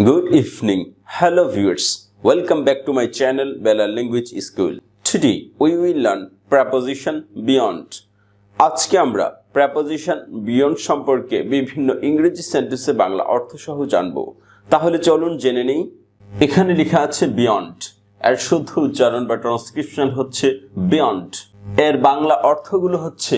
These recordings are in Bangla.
Good evening, hello viewers. Welcome back to my channel Balal Language School. Today we will learn preposition beyond. আজকে আমরা preposition beyond সম্পর্কে বিভিন্ন ইংরেজি সেন্টেন্সে বাংলা অর্থ সহ জানব। তাহলে চলুন জেনে নেই। এখানে লেখা আছে beyond, এর শুদ্ধ উচ্চারণ বা ট্রান্সক্রিপশন হচ্ছে beyond। এর বাংলা অর্থগুলো হচ্ছে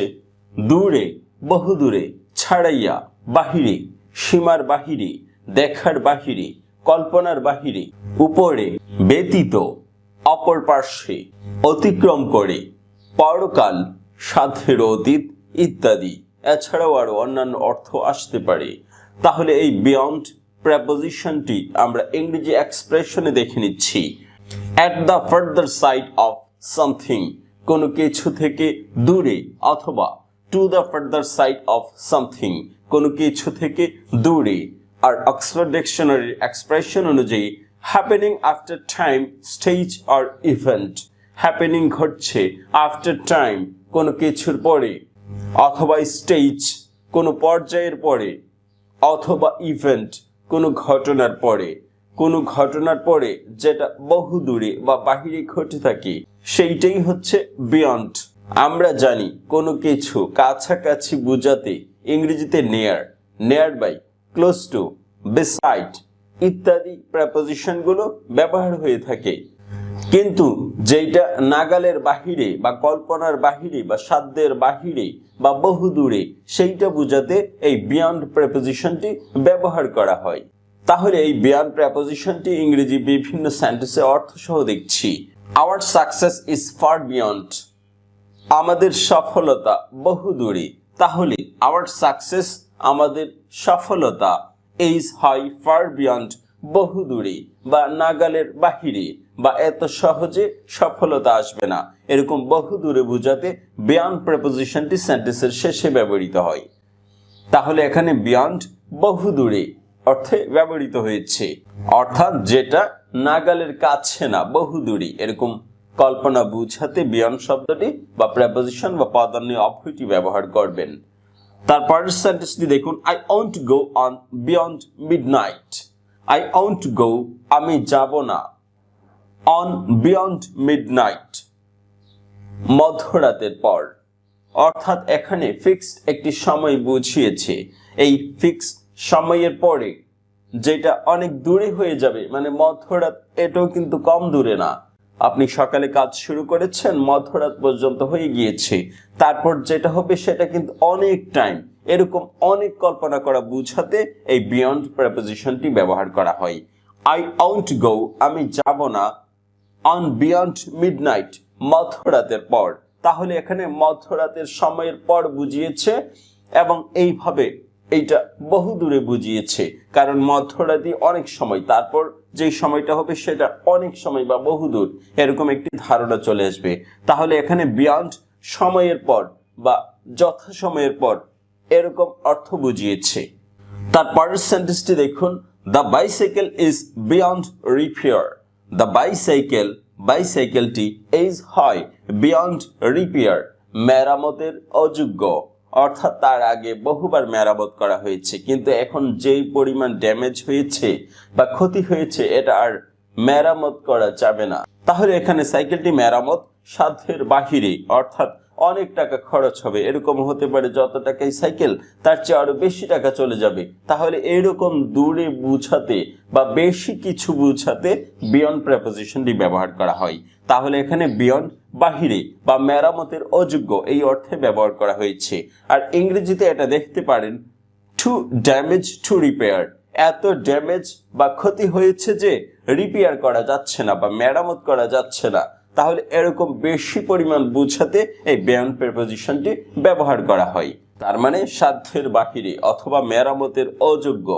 দূরে, বহুদূরে, ছাড়াইয়া, বাহিরে, সীমার বাহিরে, দেখার বাহিরে, কল্পনার বাহিরে, উপরে, ব্যতীত, অপর পার্শ্বে, অতিক্রম করে, পরকাল, সাধ্যের অতীত ইত্যাদি। এছাড়াও আরো অন্যান্য অর্থ আসতে পারে। তাহলে এই বিয়ন্ড প্রেপোজিশনটি আমরা ইংরেজি এক্সপ্রেশনে দেখে নিচ্ছি। At the further side of something, কোনো কিছু থেকে দূরে, অথবা to the further side of something, কোনো কিছু থেকে দূরে। আর অক্সফোর্ড ডিকশনারির এক্সপ্রেশন অনুযায়ী happening after time, stage or event. Happening ঘটছে, আফটার টাইম কোনো কিছুর পরে, অথবা স্টেজ কোনো পর্যায়ের পরে, অথবা ইভেন্ট কোনো ঘটনার পরে। কোনো ঘটনার পরে যেটা বহু দূরে বা বাহিরে ঘটে থাকে সেইটাই হচ্ছে বিয়ন্ড। আমরা জানি কোনো কিছু কাছাকাছি বোঝাতে ইংরেজিতে নেয়ার, নেয়ার বাই, ক্লোজ টু, বিসাইড ইত্যাদি প্রেপোজিশনগুলো ব্যবহার হয়ে থাকে। কিন্তু যেটা নাগালের বাহিরে বা কল্পনার বাহিরে বা সাধ্যের বাহিরে বা বহু দূরে, সেইটা বোঝাতে এই বিয়ন্ড প্রেপোজিশনটি ব্যবহার করা হয়। তাহলে এই বিয়ন্ড প্রেপোজিশনটি ইংরেজি বিভিন্ন সেন্টেন্সে অর্থ সহ দেখছি। Hour success is far beyond, আমাদের সফলতা বহু দূরে। তাহলে আওয়ার সাকসেস, আমাদের সফলতা, ইজ হয় ফার বিয়ন্ড, বহু দূরে বা নাগালের বাহিরে, বা এত সহজে সফলতা আসবে না, এরকম বহু দূরে বোঝাতে বিয়ন্ড প্রেপোজিশনটি সেন্টেন্সের শেষে ব্যবহৃত হয়। তাহলে এখানে বিয়ন্ড বহু দূরে অর্থে ব্যবহৃত হয়েছে, অর্থাৎ যেটা নাগালের কাছে না, বহু দূরে, এরকম কল্পনা বুঝাতে বিয়ন্ড শব্দটি বা প্রেপোজিশন বা পদান্বয় অভয়টি ব্যবহার করবেন। তারপরের সেন্টেন্সটি দেখুন, I won't go on beyond midnight. I won't go, আমি যাব না, অন বিয়ন্ড মিডনাইট, মধ্যরাতের পর। অর্থাৎ এখানে ফিক্সড একটি সময় বুঝিয়েছে। এই ফিক্সড সময়ের পরে যেটা অনেক দূরে হয়ে যাবে, মানে মধ্যরাত, এটাও কিন্তু কম দূরে না। আপনি সকালে কাজ শুরু করেছেন, মধ্যরাত পর্যন্ত হয়ে গিয়েছে, তারপর যেটা হবে সেটা কিন্তু অনেক টাইম, এরকম অনেক কল্পনা করা বুঝাতে এই বিয়ন্ড প্রেপোজিশনটি ব্যবহার করা হয়। আই ওয়ন্ট গো, আমি যাব না, অন বিয়ন্ড মিডনাইট, মধ্যরাতের পর। তাহলে এখানে মধ্যরাতের সময়ের পর বুঝিয়েছে এবং এইভাবে এইটা বহু দূরে বুঝিয়েছে, কারণ মধ্যরাতে অনেক সময়, তারপর যে সময়টা হবে সেটা অনেক সময় বা বহু দূর, এরকম একটি ধারণা চলে আসবে। তাহলে এখানে বিয়ন্ড সময়ের পর বা যথা সময়ের পর, এরকম অর্থ বুঝিয়েছে। তারপরের সেন্টেন্সটি দেখুন, the bicycle is beyond repair. The bicycle, বাইসাইকেলটি, ইজ হয়, বিয়ন্ড রিপেয়ার, মেরামতের অযোগ্য। অর্থাৎ তার আগে বহুবার মেরামত করা হয়েছে, কিন্তু এখন যেই পরিমাণ ড্যামেজ হয়েছে বা ক্ষতি হয়েছে এটা আর মেরামত করা যাবে না। তাহলে এখানে সাইকেলটি মেরামত সাধ্যের বাহিরে, অর্থাৎ অনেক টাকা খরচ হবে, এরকম হতে পারে যত টাকাই সাইকেল তার চেয়ে আরো বেশি টাকা চলে যাবে। তাহলে এরকম দূরে বুঝাতে বা বেশি কিছু বুঝাতে বিয়ন্ড প্রেপোজিশনটি ব্যবহার করা হয়। তাহলে এখানে বিয়ন্ড বাহিরে বা মেরামতের অযোগ্য এই অর্থে ব্যবহার করা হয়েছে। আর ইংরেজিতে এটা দেখতে পারেন, টু ড্যামেজ টু রিপেয়ার, এত ড্যামেজ বা ক্ষতি হয়েছে যে রিপেয়ার করা যাচ্ছে না বা মেরামত করা যাচ্ছে না। তাহলে এরকম বেশি পরিমাণ বুঝাতে এই বিয়ন্ড প্রেপোজিশনটি ব্যবহার করা হয়। তার মানে সাধ্যের বাহিরে, অথবা মেরামতের অযোগ্য,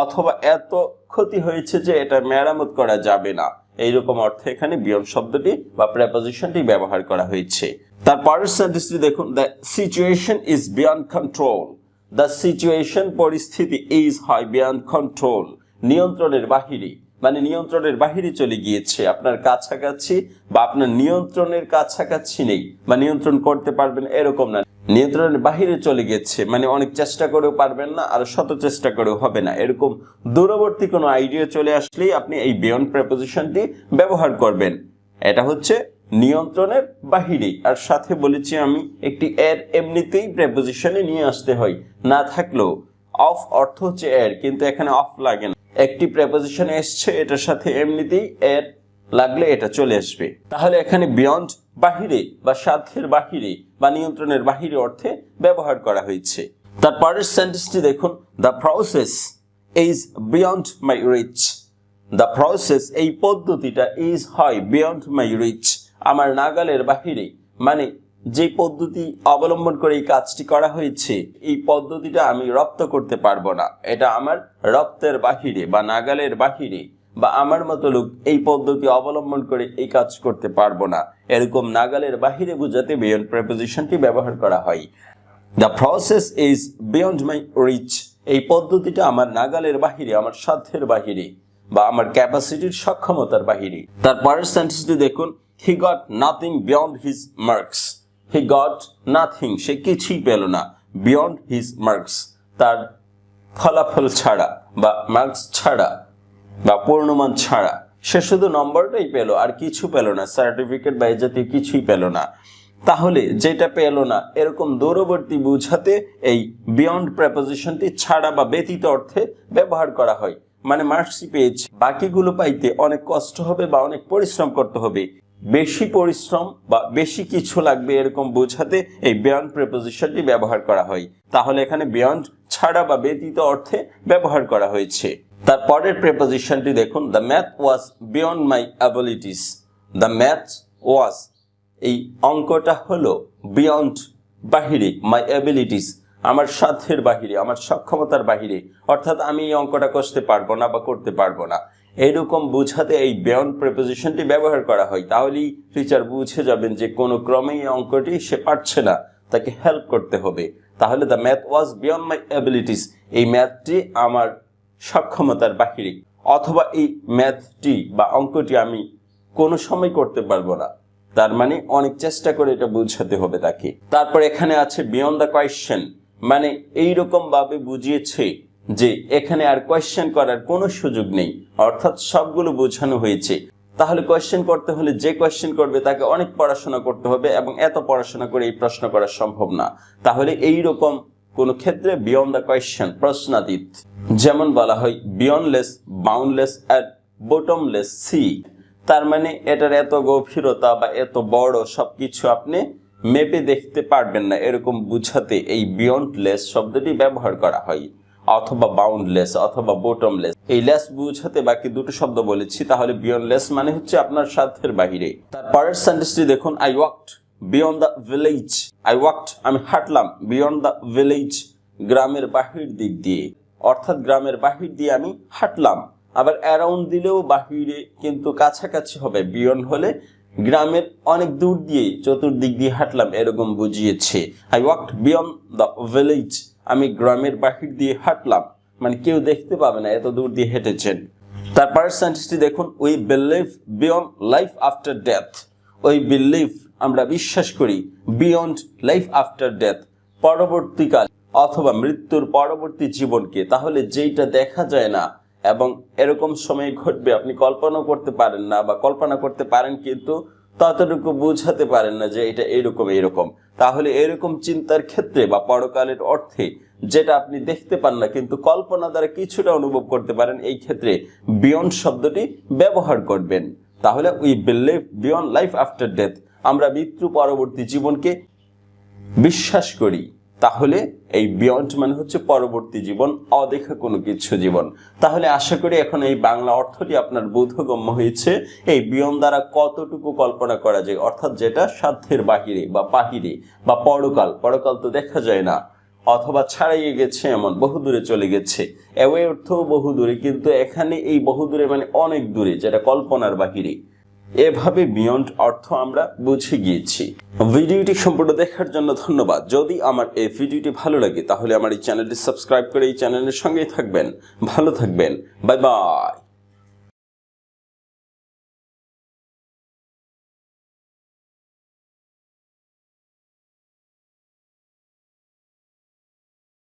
অথবা এত ক্ষতি হয়েছে যে এটা মেরামত করা যাবে না, এইরকম অর্থে এখানে বিয়ন্ড শব্দটি বা প্রেপোজিশনটি ব্যবহার করা হয়েছে। তারপরের সেন্টেন্সটি দেখুন, the situation is beyond control. The situation, পরিস্থিতি, ইজ হয়, বিয়ন্ড কন্ট্রোল, নিয়ন্ত্রণের বাহিরে, মানে নিয়ন্ত্রণের বাহিরে চলে গিয়েছে, আপনার কাছাকাছি বা আপনার নিয়ন্ত্রণের কাছাকাছি নেই বা নিয়ন্ত্রণ করতে পারবেন এরকম না, নিয়ন্ত্রণের বাহিরে চলে গেছে মানে অনেক চেষ্টা করেও পারবেন না আর শত চেষ্টা করেও হবে না, এরকম দূরবর্তী কোনো আইডিয়া চলে আসলেই আপনি এই বিয়ন্ড প্রিপোজিশনটি ব্যবহার করবেন। এটা হচ্ছে নিয়ন্ত্রণের বাহিরে। আর সাথে বলেছি আমি একটি এর এমনিতেই প্রিপোজিশনে নিয়ে আসতে হয়, না থাকলেও অফ অর্থ হচ্ছে এর, কিন্তু এখানে অফ লাগে না। একটি প্রিপোজিশনে এসছে, এটার সাথে এমনিতেই এর লাগলে এটা চলে আসবে। তাহলে এখানে বিয়ন্ড বাহিরে বা সাধ্যের বাহিরে বা নিয়ন্ত্রণের বাহিরে অর্থে ব্যবহার করা হয়েছে। তারপরের সেন্টেন্সটি দেখুন, the process is beyond my reach. The process এই পদ্ধতিটা ইজ হয় বিয়ন্ড মাই রিচ আমার নাগালের বাহিরে, মানে যে পদ্ধতি অবলম্বন করে এই কাজটি করা হয়েছে এই পদ্ধতিটা আমি রপ্ত করতে পারবো না, এটা আমার রপ্তের বাহিরে বা নাগালের বাহিরে, বা আমার মতো লোক এই পদ্ধতি অবলম্বন করে এই কাজ করতে পারবো না, এরকম নাগালের বাহিরে বোঝাতে বিয়ন্ড প্রিপোজিশনটি ব্যবহার করা হয়। The process is beyond my reach এই পদ্ধতিটা আমার নাগালের বাহিরে, আমার সাধ্যের বাহিরে বা আমার ক্যাপাসিটির সক্ষমতার বাহিরে। তারপরের সেন্টেন্সটি দেখুন, he got nothing beyond his marks. He got nothing সে কিছুই পেল না, বিয়ন্ড হিজ মার্কস তার ফলাফল ছাড়া বা মার্কস ছাড়া বা পূর্ণমান ছাড়া, সে শুধু নম্বরটাই পেল আর কিছু পেল না, সার্টিফিকেট বা এই জাতীয় কিছুই পেল না। তাহলে যেটা পেল না এরকম দূরবর্তী বোঝাতে এই বিয়ন্ড প্রিপোজিশনটি ছাড়া বা ব্যতীত অর্থে ব্যবহার করা হয়। মানে মার্কসই পেয়েছে, বাকিগুলো পাইতে অনেক কষ্ট হবে বা অনেক পরিশ্রম করতে হবে, বেশি পরিশ্রম বা বেশি কিছু লাগবে, এরকম বোঝাতে এই বিয়ন্ড প্রিপোজিশনটি ব্যবহার করা হয়। তাহলে এখানে বিয়ন্ড ছাড়া বা ব্যতীত অর্থে ব্যবহার করা হয়েছে। তারপরের প্রিপোজিশনটি দেখুন, the math was beyond my abilities. The math was এই অঙ্কটা হলো বিয়ন্ড বাহিরে, মাই অ্যাবিলিটিস আমার সাধ্যের বাহিরে, আমার সক্ষমতার বাহিরে, অর্থাৎ আমি এই অঙ্কটা কষতে পারবো না বা করতে পারবো না, এইরকম বোঝাতে এই বিয়ন্ড প্রিপোজিশনটি ব্যবহার করা হয়। তাহলেই টিচার বুঝে যাবেন যে কোনো ক্রমেই এই অঙ্কটি সে পারছে না, তাকে হেল্প করতে হবে। তাহলে the math was beyond my abilities এই ম্যাথটি আমার সক্ষমতার বাহিরে, অথবা এই ম্যাথটি বা অঙ্কটি আমি কোনো সময় করতে পারবো না, তার মানে অনেক চেষ্টা করে এটা বুঝাতে হবে তাকে। তারপর এখানে আছে বিয়ন্ড দ্য কোয়েশ্চেন, মানে এইরকম ভাবে বুঝিয়েছে যে এখানে আর কোয়েশ্চেন করার কোনো সুযোগ নেই, অর্থাৎ সবগুলো বোঝানো হয়েছে। তাহলে কোয়েশ্চেন করতে হলে যে কোয়েশ্চেন করবে তাকে অনেক পড়াশোনা করতে হবে এবং এত পড়াশোনা করে এই প্রশ্ন করা সম্ভব না। তাহলে এইরকম কোন ক্ষেত্রে বিয়ন্ড দ্য কোয়েশ্চেন প্রশ্নাতীত, যেমন বলা হয় beyondless, boundless and bottomless sea, তার মানে এটার এত গভীরতা বা এত বড় সবকিছু আপনি মেপে দেখতে পারবেন না, এরকম বুঝাতে এই বিয়ন্ডলেস শব্দটি ব্যবহার করা হয়, অথবা বাউন্ডলেস অথবা বটমলেস। এই লেস বুঝাতে বাকি দুটো শব্দ বলেছি, তাহলে বিয়ন্ডলেস মানে হচ্ছে আপনার সাধ্যের বাহিরে। তারপরের সেন্টেন্সটি দেখুন, I walked beyond the village. I walked আমি হাঁটলাম, বিয়ন্ড দ্য ভিলেজ গ্রামের বাহির দিক দিয়ে, অর্থাৎ গ্রামের বাহির দিয়ে আমি হাঁটলাম। আবার অ্যারাউন্ড দিলেও বাহিরে কিন্তু কাছাকাছি হবে, বিয়ন্ড হলে গ্রামের অনেক দূর দিয়ে চতুর্দিক দিয়ে হাঁটলাম এরকম বুঝিয়েছে। I walked beyond the village আমি গ্রামের বাহির দিয়ে হাঁটলাম, মানে কেউ দেখতে পাবে না এত দূর দিয়ে হেঁটেছেন। তারপরের সেন্টেন্সটি দেখুন, we believe beyond life after death. We believe আমরা বিশ্বাস করি, বিয়ন্ড লাইফ আফটার ডেথ পরবর্তীকাল অথবা মৃত্যুর পরবর্তী জীবনকে। তাহলে যেইটা দেখা যায় না এবং এরকম সময় ঘটবে আপনি কল্পনাও করতে পারেন না, বা কল্পনা করতে পারেন কিন্তু ততটুকু বুঝাতে পারেন না যে এটা এরকম। তাহলে এরকম চিন্তার ক্ষেত্রে বা পরকালের অর্থে যেটা আপনি দেখতে পান না কিন্তু কল্পনা দ্বারা কিছুটা অনুভব করতে পারেন, এই ক্ষেত্রে বিয়ন্ড শব্দটি ব্যবহার করবেন। তাহলে we believe beyond life after death আমরা মৃত্যু পরবর্তী জীবনকে বিশ্বাস করি। তাহলে এই বিয়ন্ড মানে হচ্ছে পরবর্তী জীবন, অদেখা কোনো কিছু জীবন। তাহলে আশা করি এখন এই বাংলা অর্থটি আপনার বোধগম্য হয়েছে। এই বিয়ন্ড দ্বারা কতটুকু কল্পনা করা যায়, অর্থাৎ যেটা সাধ্যের বাহিরে বা বাহিরে, বা পরকাল তো দেখা যায় না, অথবা ছাড়িয়ে গেছে এমন বহু দূরে চলে গেছে। অ্যাওয়ে অর্থও বহু দূরে, কিন্তু এখানে এই বহু দূরে মানে অনেক দূরে, যেটা কল্পনার বাহিরে। এভাবে বিয়ন্ড অর্থ আমরা বুঝে গিয়েছি। ভিডিওটি সম্পূর্ণ দেখার জন্য ধন্যবাদ। যদি আমার এই ভিডিওটি ভালো লাগে তাহলে আমার এই চ্যানেলটি সাবস্ক্রাইব করে এই চ্যানেলের সঙ্গেই থাকবেন। ভালো থাকবেন, বাই বাই।